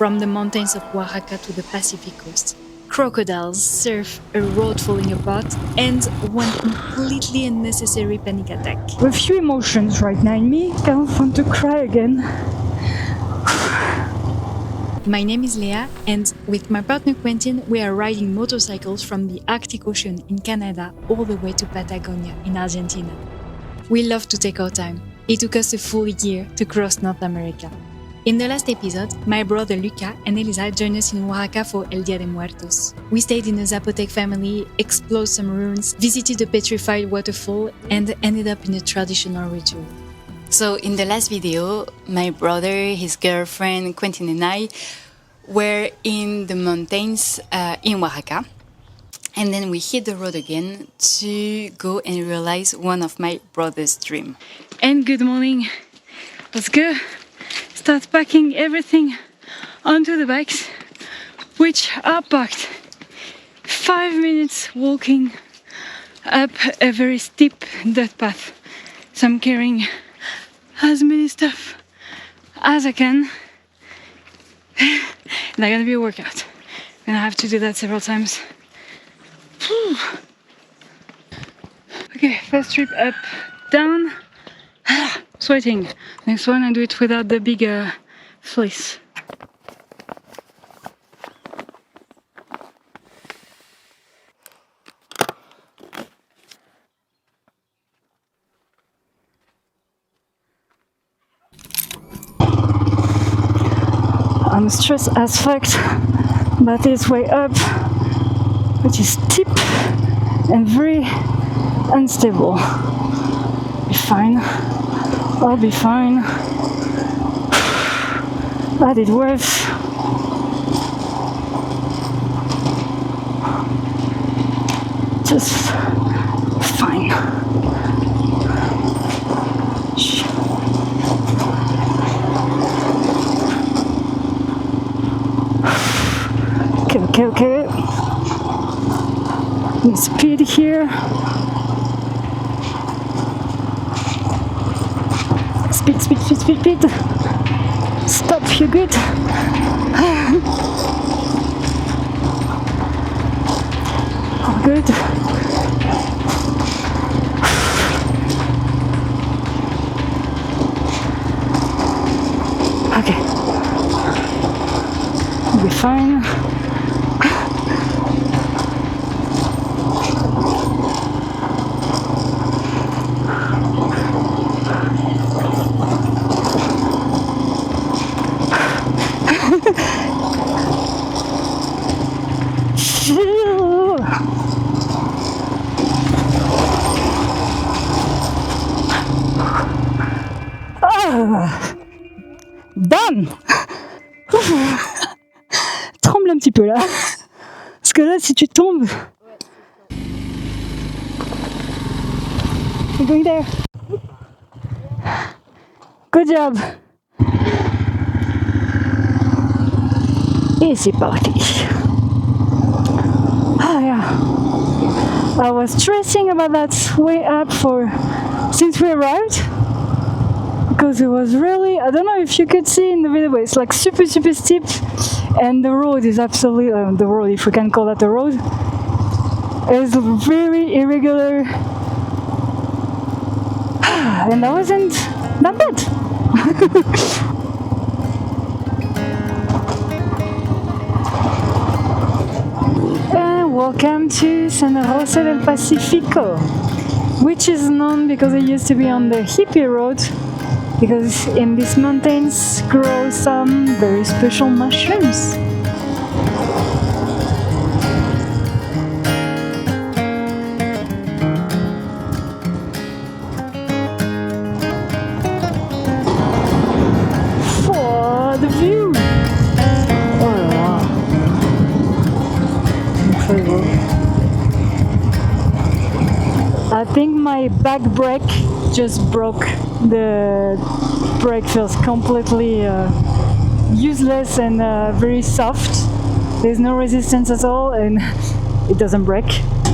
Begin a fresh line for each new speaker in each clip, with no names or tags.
from the mountains of Oaxaca to the Pacific coast. Crocodiles surf, a road falling apart, and one completely unnecessary panic attack.
A few emotions right now in me, kind of want to cry again.
My name is Leah, and with my partner Quinten, we are riding motorcycles from the Arctic Ocean in Canada all the way to Patagonia in Argentina. We love to take our time. It took us a full year to cross North America. In the last episode, my brother Luca and Elisa joined us in Oaxaca for El Día de Muertos. We stayed in a Zapotec family, explored some ruins, visited a petrified waterfall, and ended up in a traditional ritual. So in the last video, my brother, his girlfriend, Quinten and I were in the mountains in Oaxaca. And then we hit the road again to go and realize one of my brother's dreams.
And good morning. Let's go. Start packing everything onto the bikes, which are packed. 5 minutes walking up a very steep dirt path. So I'm carrying as many stuff as I can. And that's gonna be a workout. I'm gonna have to do that several times. Whew. Okay, first trip up, down. Sweating. Next one I do it without the big fleece. I'm stressed as fuck, but it's way up, which is steep and very unstable. Be fine. I'll be fine. But it works. Just fine. Okay. Need speed here. Speed. Stop, you're good. All good. Okay. We'll be fine. Bam. Tremble un petit peu là. Parce que là, si tu tombes. You're going there. Good job. Et c'est parti. I was stressing about that way up since we arrived, because it was really, I don't know if you could see in the video, but it's like super steep, and the road is absolutely, the road, if we can call that a road, is very irregular, and that wasn't that bad. Welcome to San José del Pacifico, which is known because it used to be on the hippie road, because in these mountains grow some very special mushrooms. For the view! I think my back brake just broke. The brake feels completely useless and very soft. There's no resistance at all and it doesn't break.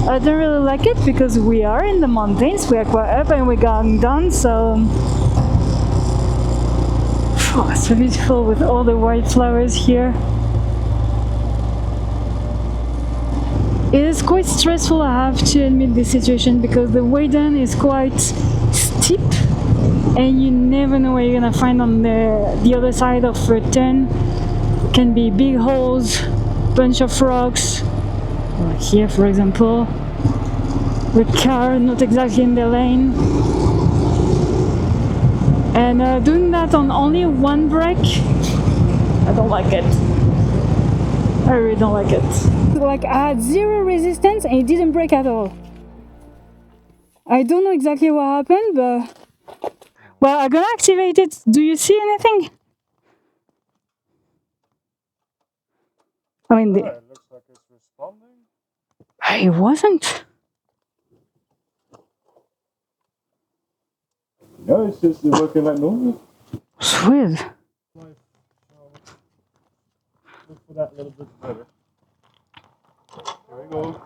I don't really like it because we are in the mountains, we are quite up and we're going down, so Oh, so beautiful with all the white flowers here. It is quite stressful, I have to admit, this situation, because the way down is quite steep and you never know what you're gonna find on the other side of a turn. It can be big holes, bunch of rocks. Like here, for example, the car not exactly in the lane. And doing that on only one brake, I don't like it. I really don't like it. Like I had zero resistance and it didn't break at all. I don't know exactly what happened, but well, I'm gonna activate it. Do you see anything? I mean,
it looks like it's responding.
it wasn't.
No, it's just working like normal.
Sweet.
Look for that little bit better. There we go.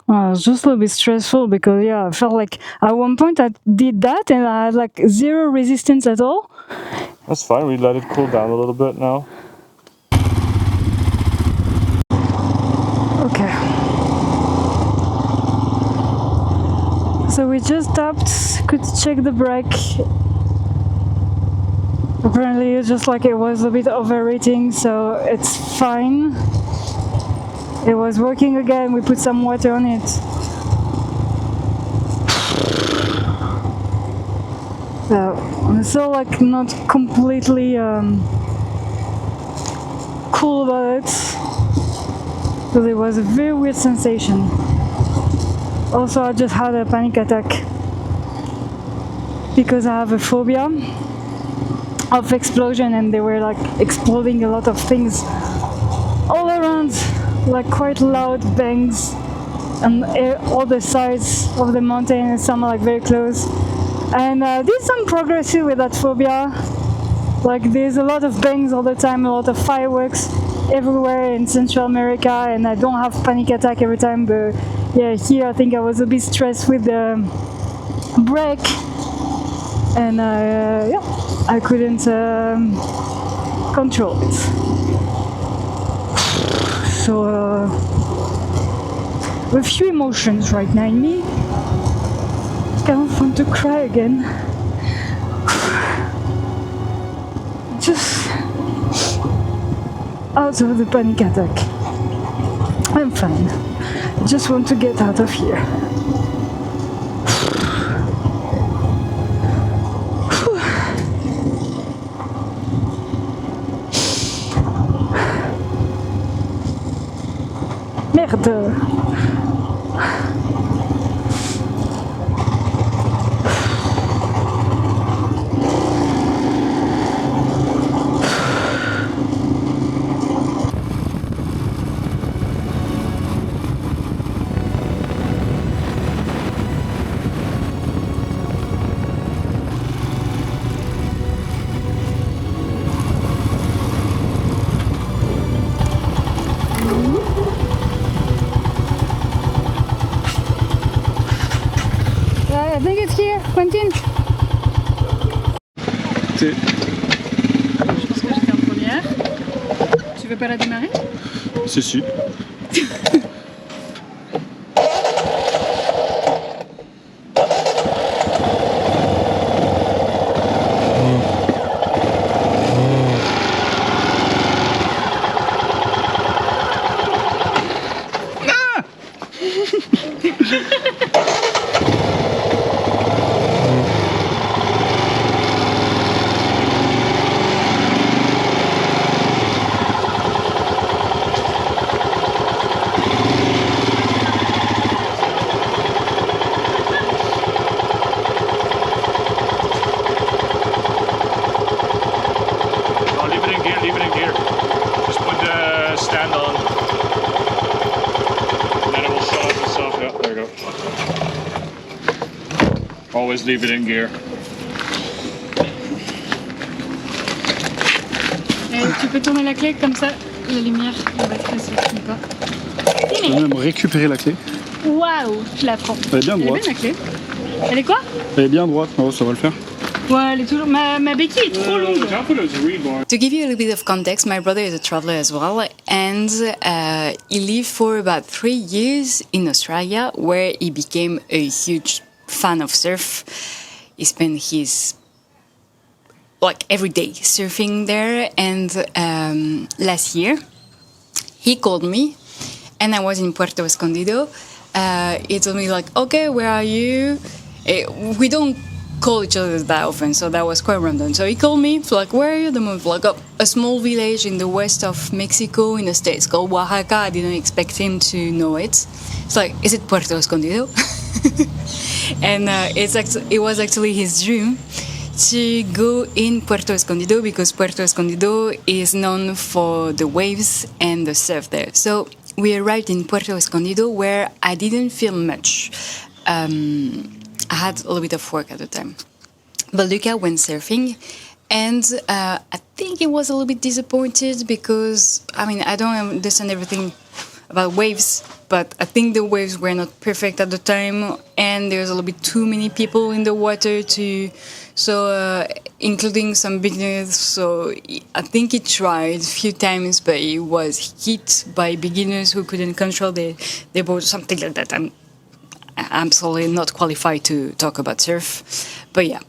It was just a little bit stressful because yeah, I felt like at one point I did that and I had like zero resistance at all.
That's fine, we let it cool down a little bit now.
Okay. So we just stopped, could check the brake. Apparently it's just like it was a bit overrating, so it's fine. It was working again, we put some water on it. So I'm still like not completely cool about it, because it was a very weird sensation. Also, I just had a panic attack because I have a phobia of explosion, and they were like exploding a lot of things all around, like quite loud bangs on all the sides of the mountain, and some are like very close. And I did some progress with that phobia. Like there's a lot of bangs all the time, a lot of fireworks everywhere in Central America, and I don't have panic attack every time, but yeah, here I think I was a bit stressed with the brake, and yeah, I couldn't control it. So a few emotions right now in me. I don't want to cry again. Just out of the panic attack. I'm fine. I just want to get out of here. Merde. I think it's here, Quinten.
C'est...
Je pense que j'étais en première. Tu veux pas la démarrer?
Si. Always leave it in gear.
Et tu peux tourner la clé comme ça, la lumière, la batterie ne s'exprime pas.
Je vais même récupérer la clé.
Waouh, je la prends.
Elle est bien droite.
Elle est bien la clé. Elle est quoi?
Elle est bien droite. Oh, ça va le faire.
Ouais, elle est toujours. Ma béquille est trop longue.
To give you a little bit of context, my brother is a traveler as well, and he lived for about 3 years in Australia, where he became a huge fan of surf. He spent his every day surfing there, and last year he called me, and I was in Puerto Escondido. He told me okay, where are you? We don't call each other that often, so that was quite random. So he called me, where are you? The move, a small village in the west of Mexico in the States called Oaxaca. I didn't expect him to know it. It's is it Puerto Escondido? And it was actually his dream to go in Puerto Escondido because Puerto Escondido is known for the waves and the surf there. So we arrived in Puerto Escondido where I didn't feel much. I had a little bit of work at the time. But Luca went surfing, and I think he was a little bit disappointed because, I don't understand everything about waves, but I think the waves were not perfect at the time, and there's a little bit too many people in the water including some beginners. So I think he tried a few times, but he was hit by beginners who couldn't control their boat, something like that. I'm absolutely not qualified to talk about surf, but yeah.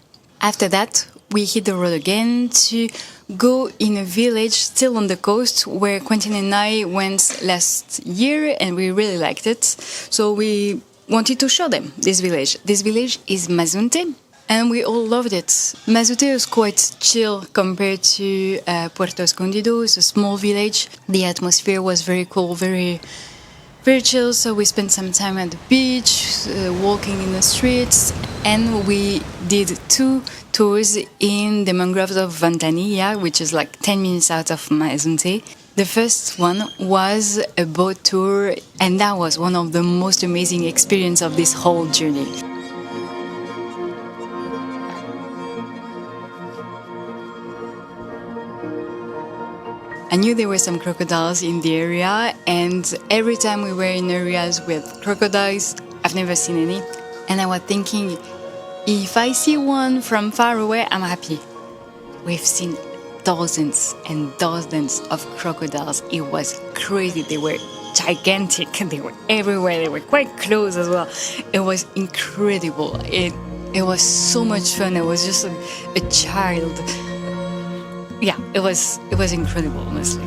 After that, we hit the road again to go in a village still on the coast where Quinten and I went last year, and we really liked it. So we wanted to show them this village. This village is Mazunte, and we all loved it. Mazunte is quite chill compared to Puerto Escondido. It's a small village. The atmosphere was very cool, very chill, so we spent some time at the beach, walking in the streets, and we did 2 tours in the mangroves of Ventanilla, which is 10 minutes out of Mazunte. The first one was a boat tour, and that was one of the most amazing experiences of this whole journey. I knew there were some crocodiles in the area, and every time we were in areas with crocodiles, I've never seen any, and I was thinking, if I see one from far away, I'm happy. We've seen dozens and dozens of crocodiles. It was crazy. They were gigantic. They were everywhere. They were quite close as well. It was incredible. It was so much fun. I was just a child. Yeah, it was incredible, honestly.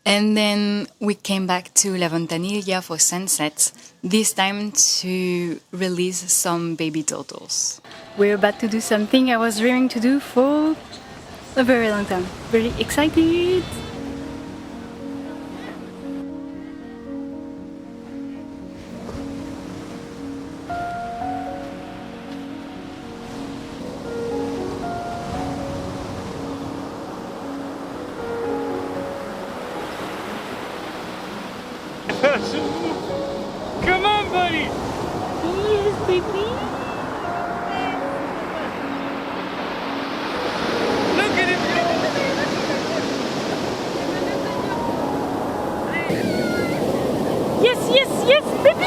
And then we came back to La Vantanilla for sunset, this time to release some baby turtles. We're about to do something I was dreaming to do for a very long time. Very excited!
Come on, buddy!
Yes, baby!
Look at him
Yes, yes, yes, baby!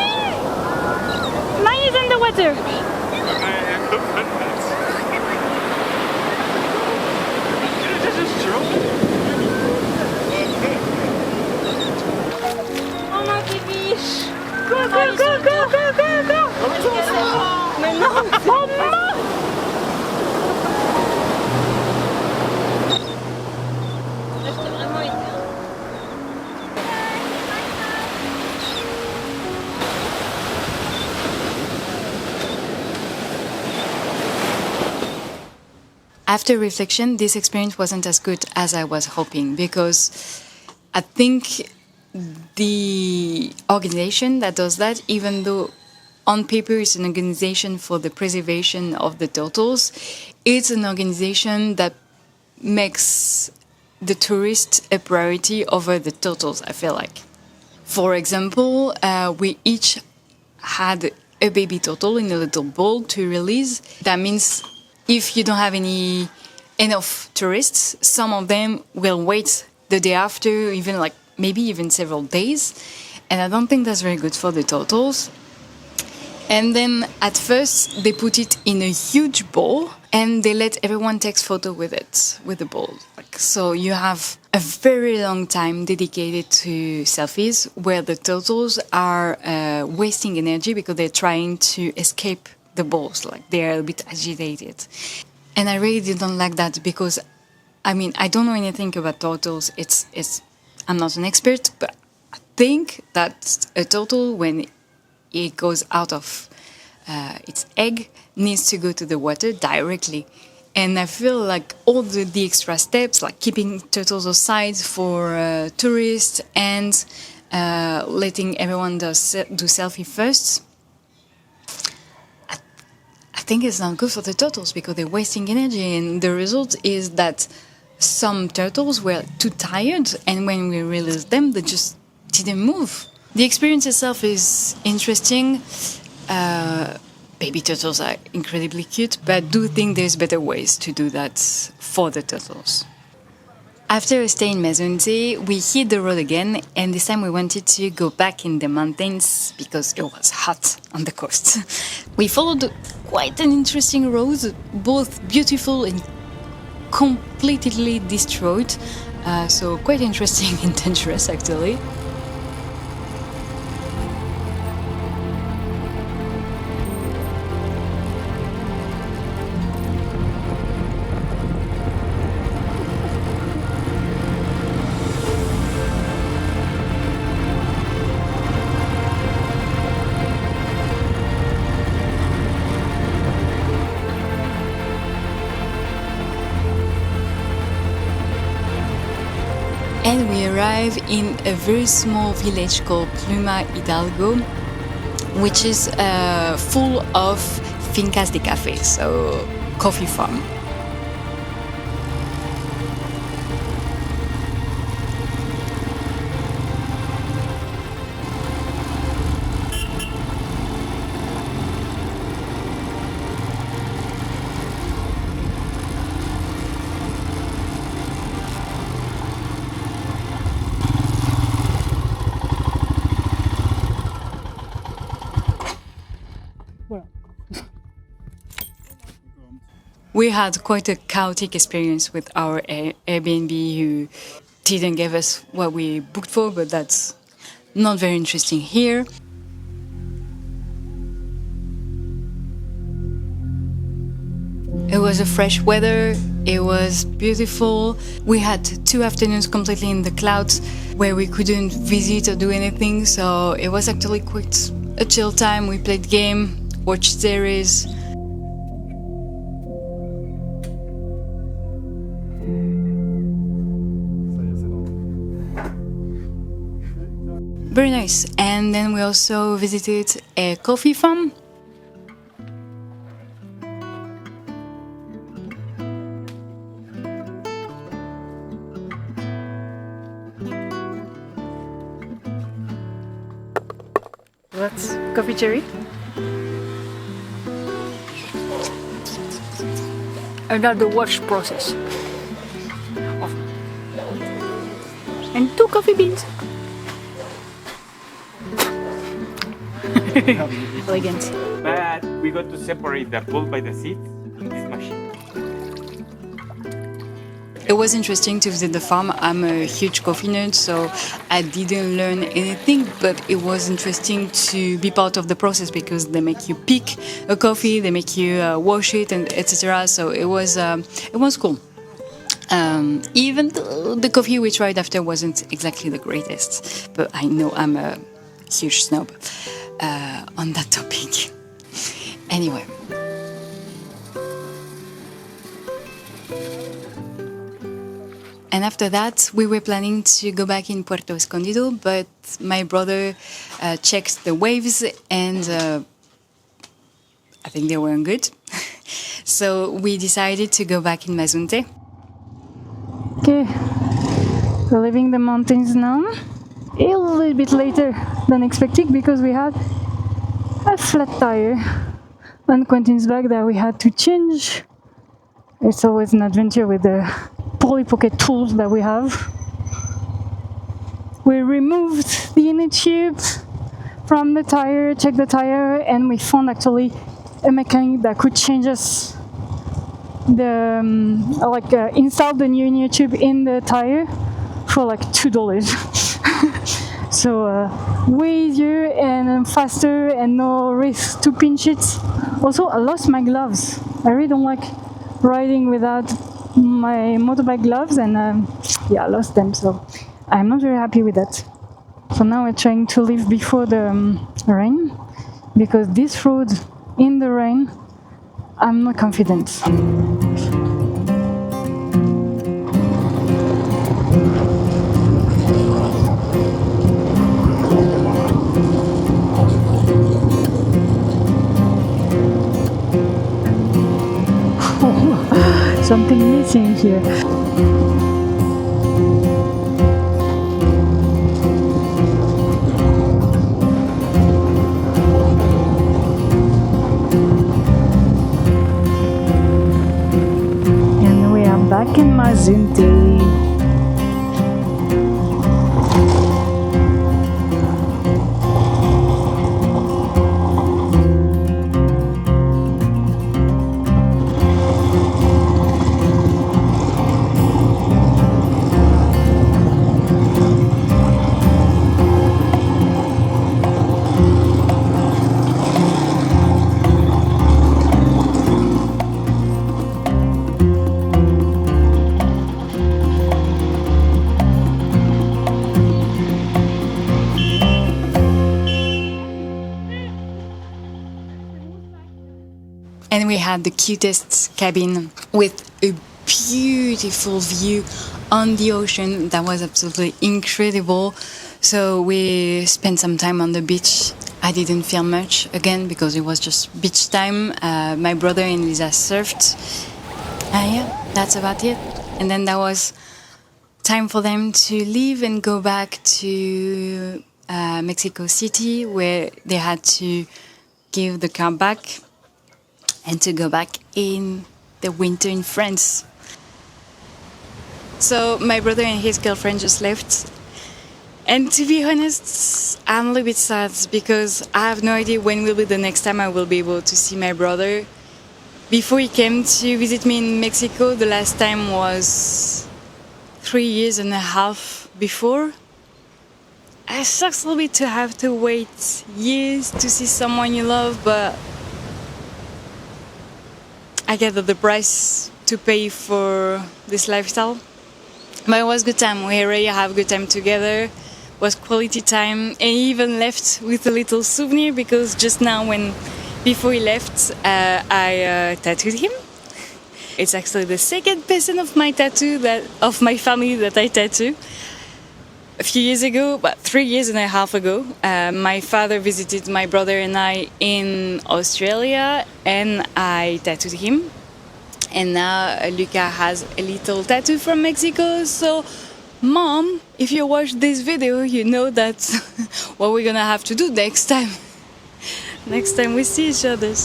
After reflection, this experience wasn't as good as I was hoping, because I think the organization that does that, even though on paper it's an organization for the preservation of the turtles, it's an organization that makes the tourist a priority over the turtles, I feel like. For example, we each had a baby turtle in a little bowl to release. That means if you don't have enough tourists, some of them will wait the day after, even like maybe even several days. And I don't think that's very good for the turtles. And then at first they put it in a huge bowl and they let everyone take photo with it, with the bowl. So you have a very long time dedicated to selfies where the turtles are wasting energy because they're trying to escape the balls, like they're a bit agitated. And I really didn't like that because, I mean, I don't know anything about turtles. I'm not an expert, but I think that a turtle, when it goes out of its egg, needs to go to the water directly. And I feel like all the extra steps, like keeping turtles aside for tourists and letting everyone do selfie first, I think it's not good for the turtles because they're wasting energy. And the result is that some turtles were too tired, and when we released them, they just didn't move. The experience itself is interesting. Baby turtles are incredibly cute, but I do think there's better ways to do that for the turtles. After a stay in Mazunte, we hit the road again, and this time we wanted to go back in the mountains because it was hot on the coast. We followed quite an interesting road, both beautiful and completely destroyed, so quite interesting and dangerous actually. And we arrive in a very small village called Pluma Hidalgo, which is full of fincas de café, so coffee farm. We had quite a chaotic experience with our Airbnb, who didn't give us what we booked for, but that's not very interesting here. It was a fresh weather, it was beautiful. We had 2 afternoons completely in the clouds where we couldn't visit or do anything, so it was actually quite a chill time. We played game, watched series. Very nice. And then we also visited a coffee farm. That's coffee cherry. And that's the wash process. And 2 coffee beans. Elegant.
But we got to separate the pulp by the seeds in this machine.
It was interesting to visit the farm. I'm a huge coffee nerd, so I didn't learn anything, but it was interesting to be part of the process because they make you pick a coffee, they make you wash it, and etc. So it was cool. Even the coffee we tried after wasn't exactly the greatest, but I know I'm a huge snob on that topic. Anyway. And after that, we were planning to go back in Puerto Escondido, but my brother checked the waves and I think they weren't good. So we decided to go back in Mazunte.
Okay, we're leaving the mountains now. A little bit later than expected because we had a flat tire on Quinten's bag that we had to change. It's always an adventure with the Polly Pocket tools that we have. We removed the inner tube from the tire, checked the tire, and we found actually a mechanic that could change us the install the new inner tube in the tire for like $2. So way easier and faster and no risk to pinch it. Also, I lost my gloves. I really don't like riding without my motorbike gloves, and I lost them, so I'm not very happy with that. So now we're trying to leave before the rain, because this road in the rain, I'm not confident. Something missing here. And we are back in Mazunte.
And we had the cutest cabin with a beautiful view on the ocean. That was absolutely incredible. So we spent some time on the beach. I didn't film much, again, because it was just beach time. My brother and Lisa surfed. Yeah, that's about it. And then that was time for them to leave and go back to Mexico City, where they had to give the car back and to go back in the winter in France. So my brother and his girlfriend just left. And to be honest, I'm a little bit sad because I have no idea when will be the next time I will be able to see my brother. Before he came to visit me in Mexico, the last time was 3 years and a half before. It sucks a little bit to have to wait years to see someone you love, but I get the price to pay for this lifestyle. But it was good time. We already have good time together. It was quality time. And he even left with a little souvenir because just now, before he left, I tattooed him. It's actually the second person of my family that I tattoo. A few years ago, about 3 years and a half ago, my father visited my brother and I in Australia, and I tattooed him. And now Luca has a little tattoo from Mexico. So, Mom, if you watch this video, you know that's what we're gonna have to do next time. Next time we see each other.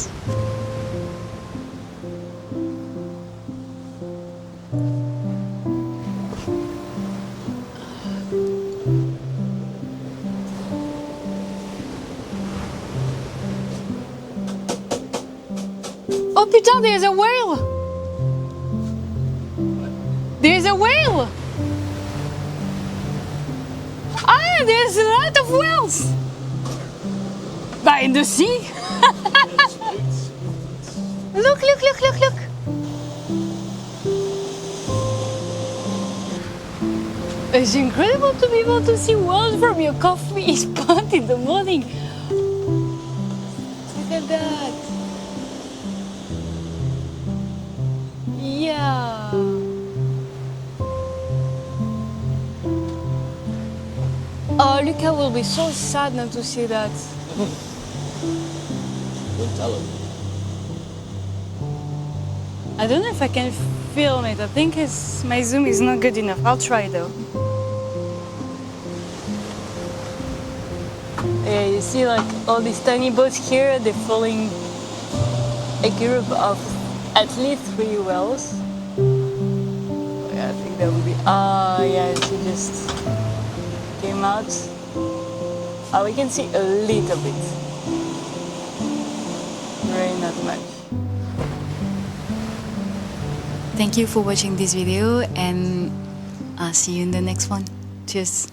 Oh putain, there's a whale! There's a whale! Ah, there's a lot of whales! By in the sea? Look! It's incredible to be able to see whales from your coffee spot in the morning. Look at that. Yeah.
Luca will be so sad not to see that.
Don't tell him.
I don't know if I can film it. I think my zoom is not good enough. I'll try though. Yeah, you see like all these tiny boats here, they're following a group of at least 3 whales. Yeah, I think that would be... yeah, she just came out. We can see a little bit. Really not much.
Thank you for watching this video and I'll see you in the next one. Cheers!